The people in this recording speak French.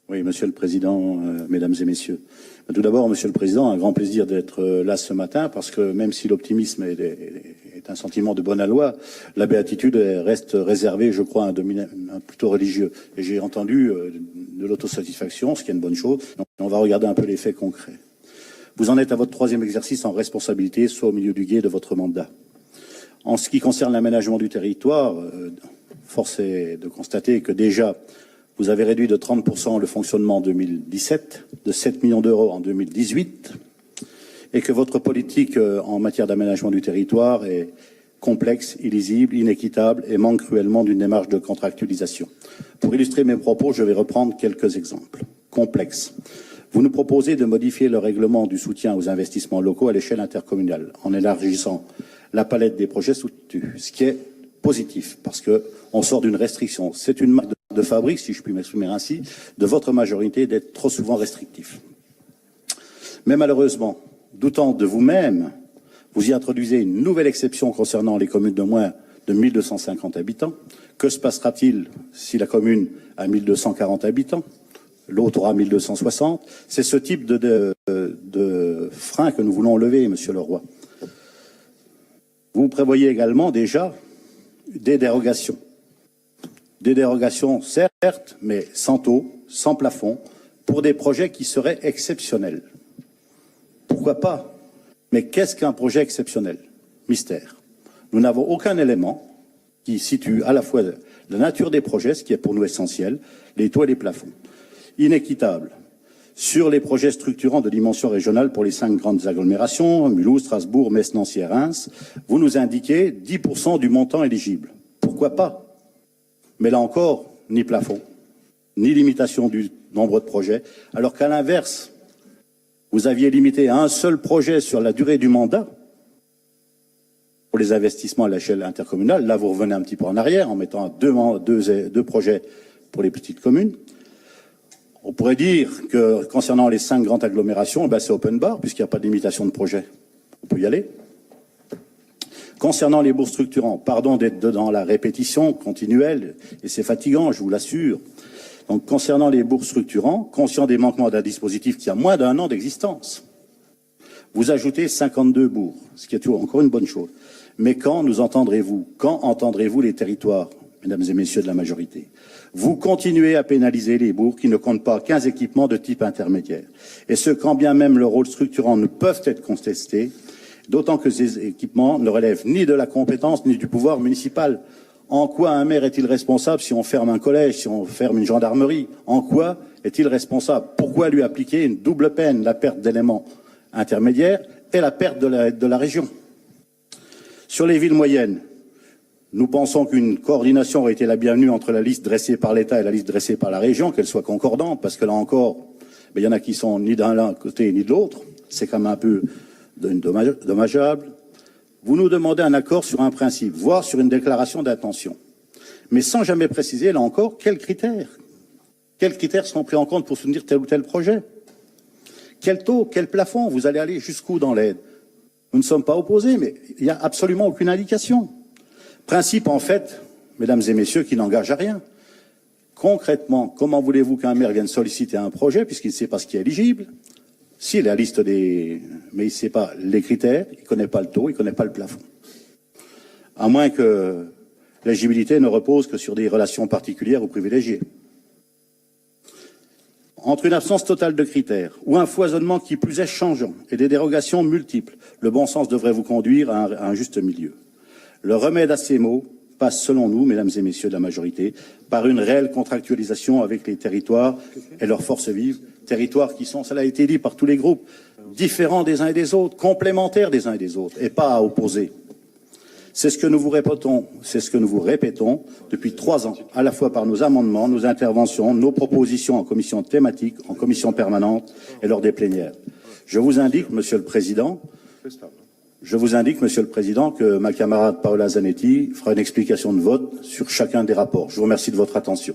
Oui, Monsieur le Président, Mesdames et Messieurs. Tout d'abord, Monsieur le Président, un grand plaisir d'être là ce matin parce que même si l'optimisme est un sentiment de bonne aloi, la béatitude reste réservée, je crois, à un plutôt religieux. Et j'ai entendu de l'autosatisfaction, ce qui est une bonne chose. Donc, on va regarder un peu les faits concrets. Vous en êtes à votre troisième exercice en responsabilité, soit au milieu du gué de votre mandat. En ce qui concerne l'aménagement du territoire, force est de constater que déjà, vous avez réduit de 30% le fonctionnement en 2017, de 7 millions d'euros en 2018, et que votre politique en matière d'aménagement du territoire est complexe, illisible, inéquitable et manque cruellement d'une démarche de contractualisation. Pour illustrer mes propos, je vais reprendre quelques exemples. Complexe. Vous nous proposez de modifier le règlement du soutien aux investissements locaux à l'échelle intercommunale en élargissant la palette des projets soutenus, ce qui est positif parce qu'on sort d'une restriction. C'est une marque de fabrique, si je puis m'exprimer ainsi, de votre majorité d'être trop souvent restrictif. Mais malheureusement, doutant de vous-même, vous y introduisez une nouvelle exception concernant les communes de moins de 1250 habitants. Que se passera-t-il si la commune a 1240 habitants? L'autre aura 1260. C'est ce type de frein que nous voulons lever, Monsieur Leroy. Vous prévoyez également déjà des dérogations. Des dérogations, certes, mais sans taux, sans plafond, pour des projets qui seraient exceptionnels. Pourquoi pas? Mais qu'est-ce qu'un projet exceptionnel? Mystère. Nous n'avons aucun élément qui situe à la fois la nature des projets, ce qui est pour nous essentiel, les taux et les plafonds. Inéquitable. Sur les projets structurants de dimension régionale pour les 5 grandes agglomérations, Mulhouse, Strasbourg, Metz, Nancy et Reims, vous nous indiquez 10% du montant éligible. Pourquoi pas? Mais là encore, ni plafond, ni limitation du nombre de projets, alors qu'à l'inverse, vous aviez limité à un seul projet sur la durée du mandat pour les investissements à l'échelle intercommunale. Là, vous revenez un petit peu en arrière en mettant deux projets pour les petites communes. On pourrait dire que concernant les 5 grandes agglomérations, c'est open bar puisqu'il n'y a pas de limitation de projet. On peut y aller. Concernant les bourses structurants, pardon d'être dans la répétition continuelle, et c'est fatigant, je vous l'assure. Donc, concernant les bourses structurants, conscient des manquements d'un dispositif qui a moins d'1 an d'existence, vous ajoutez 52 bourses, ce qui est toujours encore une bonne chose. Mais quand entendrez-vous les territoires, mesdames et messieurs de la majorité? Vous continuez à pénaliser les bourgs qui ne comptent pas 15 équipements de type intermédiaire. Et ce, quand bien même le rôle structurant ne peuvent être contestés, d'autant que ces équipements ne relèvent ni de la compétence ni du pouvoir municipal. En quoi un maire est-il responsable si on ferme un collège, si on ferme une gendarmerie? En quoi est-il responsable? Pourquoi lui appliquer une double peine, la perte d'éléments intermédiaires et la perte de la région? Sur les villes moyennes, nous pensons qu'une coordination aurait été la bienvenue entre la liste dressée par l'État et la liste dressée par la région, qu'elle soit concordante, parce que là encore, il y en a qui sont ni d'un côté ni de l'autre. C'est quand même un peu dommageable. Vous nous demandez un accord sur un principe, voire sur une déclaration d'intention. Mais sans jamais préciser, là encore, quels critères seront pris en compte pour soutenir tel ou tel projet? Quel taux, quel plafond? Vous allez aller jusqu'où dans l'aide? Nous ne sommes pas opposés, mais il n'y a absolument aucune indication. Principe, en fait, mesdames et messieurs, qui n'engage à rien. Concrètement, comment voulez-vous qu'un maire vienne solliciter un projet puisqu'il ne sait pas ce qui est éligible? Si, la liste mais il ne sait pas les critères, il ne connaît pas le taux, il ne connaît pas le plafond. À moins que l'éligibilité ne repose que sur des relations particulières ou privilégiées. Entre une absence totale de critères ou un foisonnement qui plus est changeant et des dérogations multiples, le bon sens devrait vous conduire à un juste milieu. Le remède à ces maux passe, selon nous, mesdames et messieurs de la majorité, par une réelle contractualisation avec les territoires et leurs forces vives, territoires qui sont, cela a été dit par tous les groupes, différents des uns et des autres, complémentaires des uns et des autres, et pas à opposer. C'est ce que nous vous répétons depuis 3 ans, à la fois par nos amendements, nos interventions, nos propositions en commission thématique, en commission permanente et lors des plénières. Je vous indique, Monsieur le Président, que ma camarade Paola Zanetti fera une explication de vote sur chacun des rapports. Je vous remercie de votre attention.